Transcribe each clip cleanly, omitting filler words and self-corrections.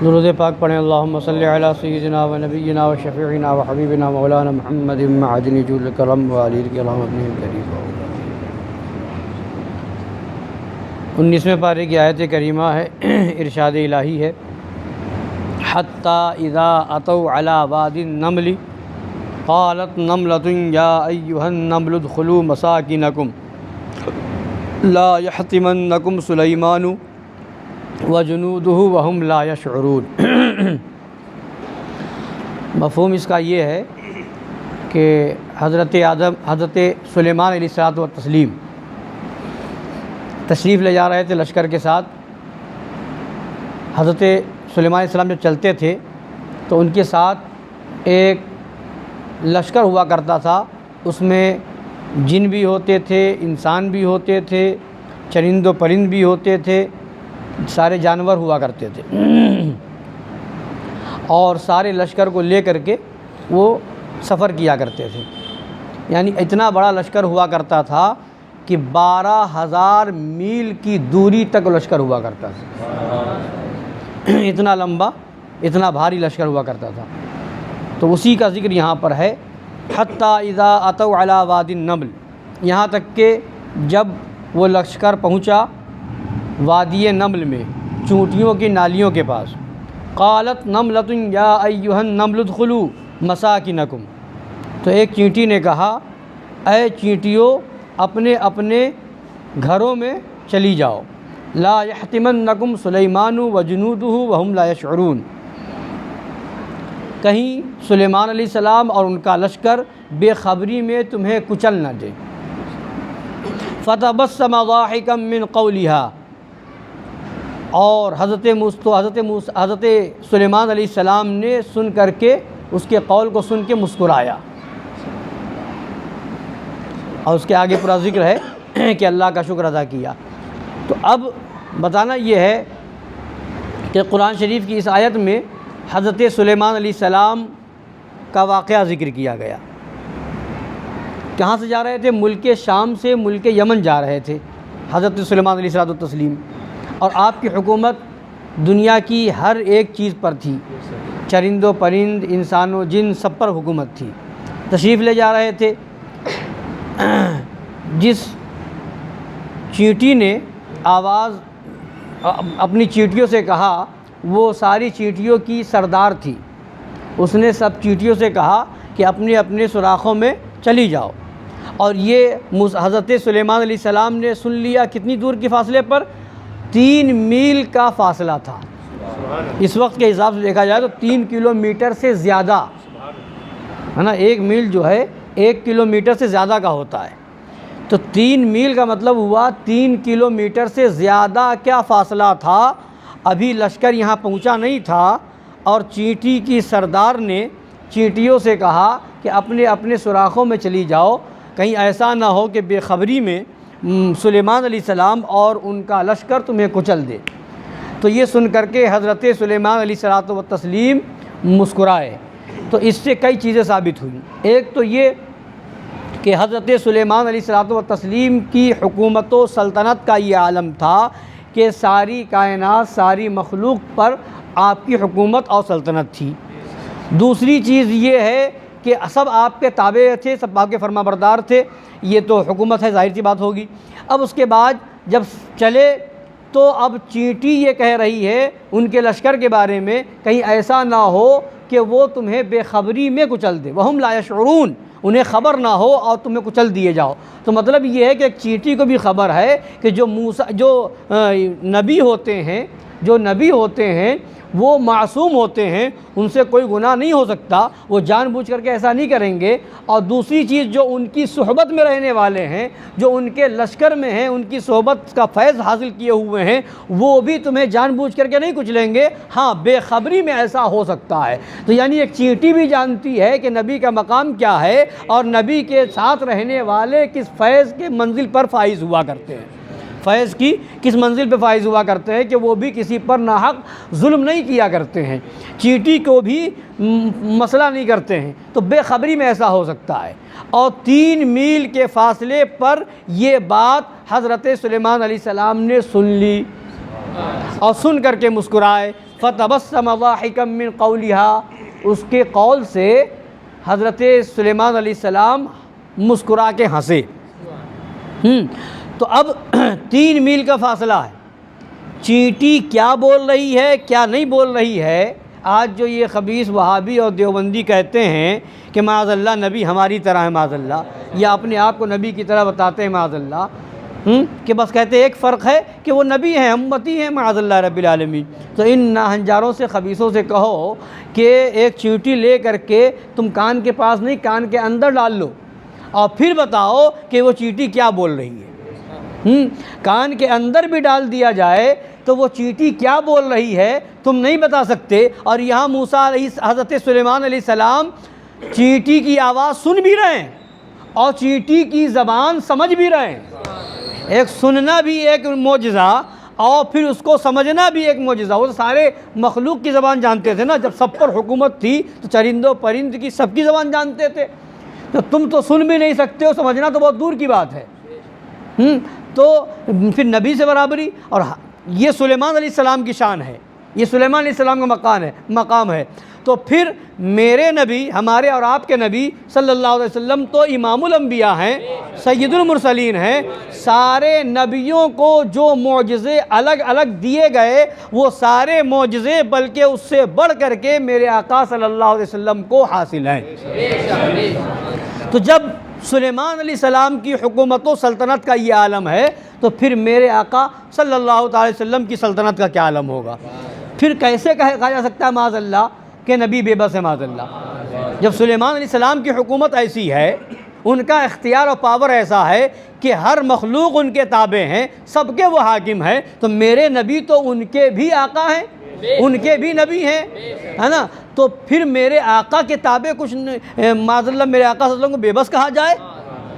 درود پاک پڑھیں۔ اللہم صلی علی سیدنا و نبینا و شفیعنا و حبیبنا مولانا محمد معدن جود الکرم و علی الکرام ابن الکریم۔ 19ویں پارے کی آیت کریمہ ہے، ارشاد الہی ہے، حتی اذا اتوا علی وادی النمل قالت نملۃ یا ایھا النمل ادخلوا مساکنکم لا یحطمنکم سلیمان وجنودہ وہم لا یشعرون۔ مفہوم اس کا یہ ہے کہ حضرت سلیمان علیہ الصلوۃ والتسلیم تشریف لے جا رہے تھے لشکر کے ساتھ۔ حضرت سلیمان علیہ السلام جب چلتے تھے تو ان کے ساتھ ایک لشکر ہوا کرتا تھا، اس میں جن بھی ہوتے تھے، انسان بھی ہوتے تھے، چرند و پرند بھی ہوتے تھے، سارے جانور ہوا کرتے تھے، اور سارے لشکر کو لے کر کے وہ سفر کیا کرتے تھے۔ یعنی اتنا بڑا لشکر ہوا کرتا تھا کہ 12,000 میل کی دوری تک لشکر ہوا کرتا تھا۔ اتنا لمبا، اتنا بھاری لشکر ہوا کرتا تھا۔ تو اسی کا ذکر یہاں پر ہے، حتی اذا اتوا علی وادی النمل، یہاں تک کہ جب وہ لشکر پہنچا وادی نمل میں، چونٹیوں کی نالیوں کے پاس، قالت نملۃ یا ایھا النمل ادخلوا مساکنکم، تو ایک چینٹی نے کہا، اے چینٹیوں اپنے اپنے گھروں میں چلی جاؤ، لا یحطمنکم سلیمان وجنودہ وہم لا یشعرون، کہیں سلیمان علیہ السلام اور ان کا لشکر بے خبری میں تمہیں کچل نہ دے۔ فتبسم ضاحکا من قولها، اور حضرت سلیمان علیہ السلام نے سن کر کے اس کے قول کو سن کے مسکرایا، اور اس کے آگے پورا ذکر ہے کہ اللہ کا شکر ادا کیا۔ تو اب بتانا یہ ہے کہ قرآن شریف کی اس آیت میں حضرت سلیمان علیہ السلام کا واقعہ ذکر کیا گیا۔ کہاں سے جا رہے تھے؟ ملک شام سے ملک یمن جا رہے تھے حضرت سلیمان علیہ السلام، اور آپ کی حکومت دنیا کی ہر ایک چیز پر تھی، چرند و پرند، انسان و جن، سب پر حکومت تھی۔ تشریف لے جا رہے تھے۔ جس چینٹی نے آواز اپنی چینٹیوں سے کہا، وہ ساری چینٹیوں کی سردار تھی، اس نے سب چینٹیوں سے کہا کہ اپنے اپنے سوراخوں میں چلی جاؤ، اور یہ حضرت سلیمان علیہ السلام نے سن لیا۔ کتنی دور کے فاصلے پر؟ 3 میل کا فاصلہ تھا۔ اس وقت کے حساب سے دیکھا جائے تو 3 کلومیٹر سے زیادہ ہے نا، 1 میل جو ہے 1 کلومیٹر سے زیادہ کا ہوتا ہے، تو 3 میل کا مطلب ہوا 3 کلومیٹر سے زیادہ کیا فاصلہ تھا۔ ابھی لشکر یہاں پہنچا نہیں تھا، اور چینٹی کی سردار نے چینٹیوں سے کہا کہ اپنے اپنے سوراخوں میں چلی جاؤ، کہیں ایسا نہ ہو کہ بے خبری میں سلیمان علیہ السلام اور ان کا لشکر تمہیں کچل دے۔ تو یہ سن کر کے حضرت سلیمان علیہ الصلوۃ والتسلیم مسکرائے۔ تو اس سے کئی چیزیں ثابت ہوئیں۔ ایک تو یہ کہ حضرت سلیمان علیہ الصلوۃ والتسلیم کی حکومت و سلطنت کا یہ عالم تھا کہ ساری کائنات، ساری مخلوق پر آپ کی حکومت اور سلطنت تھی۔ دوسری چیز یہ ہے کہ سب آپ کے تابع تھے، سب آپ کے فرما بردار تھے، یہ تو حکومت ہے، ظاہر سی بات ہوگی۔ اب اس کے بعد جب چلے تو اب چینٹی یہ کہہ رہی ہے ان کے لشکر کے بارے میں، کہیں ایسا نہ ہو کہ وہ تمہیں بے خبری میں کچل دے، وہم لا یشعرون، انہیں خبر نہ ہو اور تمہیں کچل دیے جاؤ۔ تو مطلب یہ ہے کہ ایک چینٹی کو بھی خبر ہے کہ جو نبی ہوتے ہیں وہ معصوم ہوتے ہیں، ان سے کوئی گناہ نہیں ہو سکتا، وہ جان بوجھ کر کے ایسا نہیں کریں گے۔ اور دوسری چیز، جو ان کی صحبت میں رہنے والے ہیں، جو ان کے لشکر میں ہیں، ان کی صحبت کا فیض حاصل کیے ہوئے ہیں، وہ بھی تمہیں جان بوجھ کر کے نہیں کچلیں گے، ہاں بے خبری میں ایسا ہو سکتا ہے۔ تو یعنی ایک چینٹی بھی جانتی ہے کہ نبی کا مقام کیا ہے، اور نبی کے ساتھ رہنے والے کس فیض کے منزل پر فائز ہوا کرتے ہیں، فیض کی کس منزل پہ فائز ہوا کرتے ہیں، کہ وہ بھی کسی پر ناحق ظلم نہیں کیا کرتے ہیں، چینٹی کو بھی مسئلہ نہیں کرتے ہیں۔ تو بے خبری میں ایسا ہو سکتا ہے۔ اور 3 میل کے فاصلے پر یہ بات حضرت سلیمان علیہ السلام نے سن لی، اور سن کر کے مسکرائے۔ فتبسم ضاحکا من قولها، اس کے قول سے حضرت سلیمان علیہ السلام مسکرا کے ہنسے۔ تو اب 3 میل کا فاصلہ ہے، چینٹی کیا بول رہی ہے کیا نہیں بول رہی ہے۔ آج جو یہ خبیث وہابی اور دیوبندی کہتے ہیں کہ معاذ اللہ نبی ہماری طرح ہے معاذ اللہ، یا اپنے آپ کو نبی کی طرح بتاتے ہیں معاذ اللہ، کہ بس کہتے ہیں ایک فرق ہے کہ وہ نبی ہیں ہم امتی ہیں معاذ اللہ رب العالمین۔ تو ان ناہنجاروں سے خبیثوں سے کہو کہ ایک چینٹی لے کر کے تم کان کے پاس نہیں کان کے اندر ڈال لو اور پھر بتاؤ کہ وہ چینٹی کیا بول رہی ہے۔ کان کے اندر بھی ڈال دیا جائے تو وہ چینٹی کیا بول رہی ہے تم نہیں بتا سکتے، اور یہاں موسیٰ حضرت سلیمان علیہ السلام چینٹی کی آواز سن بھی رہے ہیں اور چینٹی کی زبان سمجھ بھی رہے ہیں۔ ایک سننا بھی ایک معجزہ اور پھر اس کو سمجھنا بھی ایک معجزہ۔ وہ سارے مخلوق کی زبان جانتے تھے نا، جب سب پر حکومت تھی تو چرندوں پرند کی سب کی زبان جانتے تھے، تو تم تو سن بھی نہیں سکتے ہو، سمجھنا تو بہت دور کی بات ہے۔ تو پھر نبی سے برابری، اور یہ سلیمان علیہ السلام کی شان ہے، یہ سلیمان علیہ السلام کا مقام ہے۔ تو پھر میرے نبی ہمارے اور آپ کے نبی صلی اللہ علیہ وسلم تو امام الانبیاء ہیں، سید المرسلین ہیں۔ سارے نبیوں کو جو معجزے الگ الگ دیے گئے وہ سارے معجزے بلکہ اس سے بڑھ کر کے میرے آقا صلی اللہ علیہ وسلم کو حاصل ہیں۔ تو جب سلیمان علیہ السلام کی حکومت و سلطنت کا یہ عالم ہے تو پھر میرے آقا صلی اللہ علیہ وسلم کی سلطنت کا کیا عالم ہوگا۔ پھر کیسے کہا جا سکتا ہے معاذ اللہ کہ نبی بے بس ہے معاذ اللہ، جب سلیمان علیہ السلام کی حکومت ایسی ہے، ان کا اختیار اور پاور ایسا ہے کہ ہر مخلوق ان کے تابع ہیں، سب کے وہ حاکم ہیں، تو میرے نبی تو ان کے بھی آقا ہیں، ان کے بھی نبی ہیں، ہے نا۔ تو پھر میرے آقا کے تابع کچھ معاذ اللہ میرے آقا صلی اللہ علیہ وسلم کو بے بس کہا جائے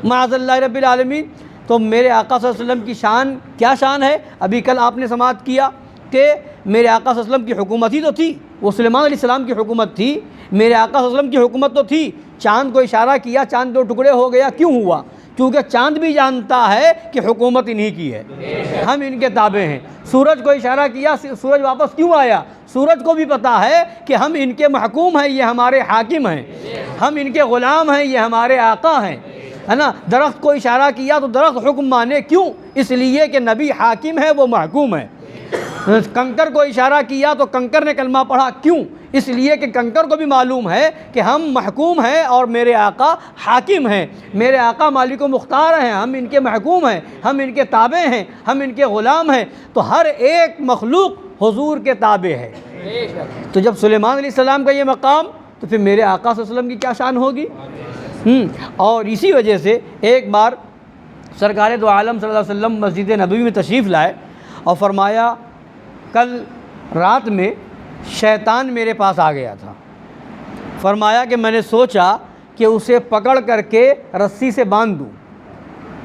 معاذ اللہ رب العالمین۔ تو میرے آقا صلی اللہ علیہ وسلم کی شان کیا شان ہے، ابھی کل آپ نے سماعت کیا کہ میرے آقا صلی اللہ علیہ وسلم کی حکومت ہی تو تھی، وہ سلیمان علیہ السلام کی حکومت تھی، میرے آقا صلی اللہ علیہ وسلم کی حکومت تو تھی۔ چاند کو اشارہ کیا، چاند 2 ٹکڑے ہو گیا، کیوں ہوا؟ کیونکہ چاند بھی جانتا ہے کہ حکومت انہی کی ہے، ہم ان کے تابع ہیں۔ سورج کو اشارہ کیا، سورج واپس کیوں آیا؟ سورج کو بھی پتہ ہے کہ ہم ان کے محکوم ہیں، یہ ہمارے حاکم ہیں، ہم ان کے غلام ہیں، یہ ہمارے آقا ہیں، ہے نا۔ درخت کو اشارہ کیا تو درخت حکم مانے، کیوں؟ اس لیے کہ نبی حاکم ہے، وہ محکوم ہے۔ کنکر کو اشارہ کیا تو کنکر نے کلمہ پڑھا، کیوں؟ اس لیے کہ کنکر کو بھی معلوم ہے کہ ہم محکوم ہیں اور میرے آقا حاکم ہیں، میرے آقا مالک و مختار ہیں، ہم ان کے محکوم ہیں، ہم ان کے تابع ہیں، ہم ان کے غلام ہیں۔ تو ہر ایک مخلوق حضور کے تابع ہے۔ تو جب سلیمان علیہ السلام کا یہ مقام تو پھر میرے آقا صلی اللہ علیہ وسلم کی کیا شان ہوگی۔ اور اسی وجہ سے ایک بار سرکار دو عالم صلی اللہ علیہ وسلم مسجد نبوی میں تشریف لائے اور فرمایا کل رات میں شیطان میرے پاس آ گیا تھا، فرمایا کہ میں نے سوچا کہ اسے پکڑ کر کے رسی سے باندھ دوں۔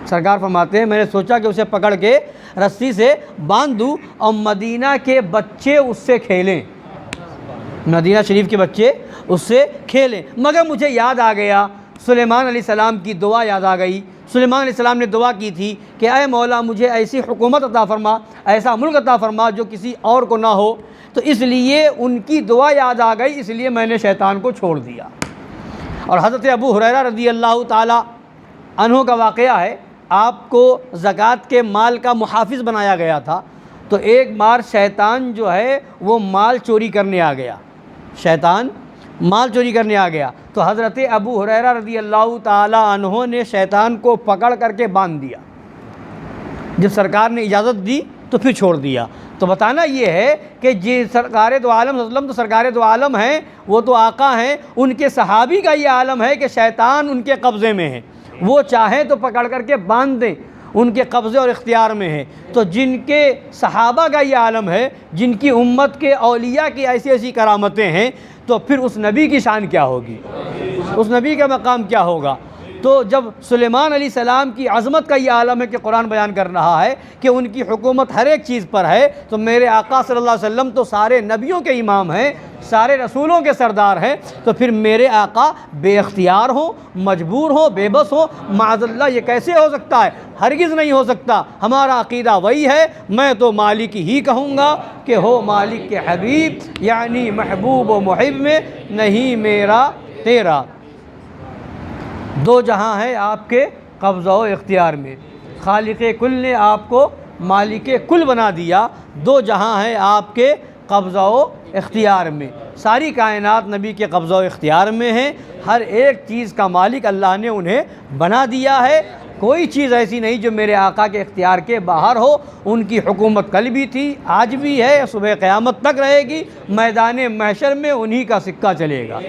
سرکار فرماتے ہیں میں نے سوچا کہ اسے پکڑ کے رسی سے باندھ دوں اور مدینہ کے بچے اس سے کھیلیں، مدینہ شریف کے بچے اس سے کھیلیں، مگر مجھے یاد آ گیا سلیمان علیہ السلام کی دعا یاد آ گئی۔ سلیمان علیہ السلام نے دعا کی تھی کہ اے مولا مجھے ایسی حکومت عطا فرما، ایسا ملک عطا فرما جو کسی اور کو نہ ہو، تو اس لیے ان کی دعا یاد آ گئی، اس لیے میں نے شیطان کو چھوڑ دیا۔ اور حضرت ابو ہریرہ رضی اللہ تعالی عنہ کا واقعہ ہے، آپ کو زکوٰۃ کے مال کا محافظ بنایا گیا تھا، تو ایک بار شیطان جو ہے وہ مال چوری کرنے آ گیا، شیطان مال چوری کرنے آ گیا، تو حضرت ابو ہریرہ رضی اللہ تعالی عنہ نے شیطان کو پکڑ کر کے باندھ دیا، جب سرکار نے اجازت دی تو پھر چھوڑ دیا۔ تو بتانا یہ ہے کہ جی سرکار دو عالم صلی اللہ علیہ وسلم تو سرکار دو عالم ہیں، وہ تو آقا ہیں، ان کے صحابی کا یہ عالم ہے کہ شیطان ان کے قبضے میں ہے، وہ چاہیں تو پکڑ کر کے باندھ دیں، ان کے قبضے اور اختیار میں ہے۔ تو جن کے صحابہ کا یہ عالم ہے، جن کی امت کے اولیاء کی ایسی ایسی کرامتیں ہیں، تو پھر اس نبی کی شان کیا ہوگی، اس نبی کا مقام کیا ہوگا۔ تو جب سلیمان علیہ السلام کی عظمت کا یہ عالم ہے کہ قرآن بیان کر رہا ہے کہ ان کی حکومت ہر ایک چیز پر ہے، تو میرے آقا صلی اللہ علیہ وسلم تو سارے نبیوں کے امام ہیں، سارے رسولوں کے سردار ہیں، تو پھر میرے آقا بے اختیار ہوں، مجبور ہوں، بے بس ہوں؟ معاذ اللہ، یہ کیسے ہو سکتا ہے؟ ہرگز نہیں ہو سکتا۔ ہمارا عقیدہ وہی ہے، میں تو مالک ہی کہوں گا کہ ہو مالک کے حبیب، یعنی محبوب و محب میں، نہیں میرا تیرا۔ دو جہاں ہے آپ کے قبضہ و اختیار میں، خالق کل نے آپ کو مالک کل بنا دیا، دو جہاں ہے آپ کے قبضہ و اختیار میں۔ ساری کائنات نبی کے قبضہ و اختیار میں ہیں، ہر ایک چیز کا مالک اللہ نے انہیں بنا دیا ہے، کوئی چیز ایسی نہیں جو میرے آقا کے اختیار کے باہر ہو۔ ان کی حکومت کل بھی تھی، آج بھی ہے، صبح قیامت تک رہے گی، میدان محشر میں انہی کا سکہ چلے گا۔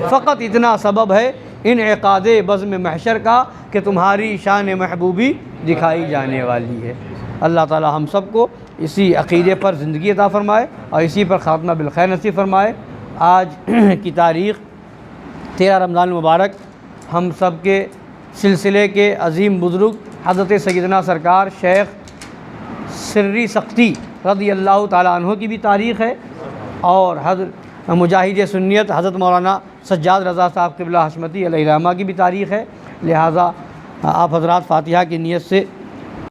فقط اتنا سبب ہے انعقاد بزم محشر کا کہ تمہاری شان محبوبی دکھائی جانے والی ہے۔ اللہ تعالی ہم سب کو اسی عقیدے پر زندگی عطا فرمائے اور اسی پر خاتمہ بالخیر نصیب فرمائے۔ آج کی تاریخ 13 رمضان المبارک ہم سب کے سلسلے کے عظیم بزرگ حضرت سیدنا سرکار شیخ سری سختی رضی اللہ تعالیٰ عنہ کی بھی تاریخ ہے، اور حضرت مجاہد سنیت حضرت مولانا سجاد رضا صاحب قبلہ حشمتی علیہ الرحمہ کی بھی تاریخ ہے۔ لہٰذا آپ حضرات فاتحہ کی نیت سے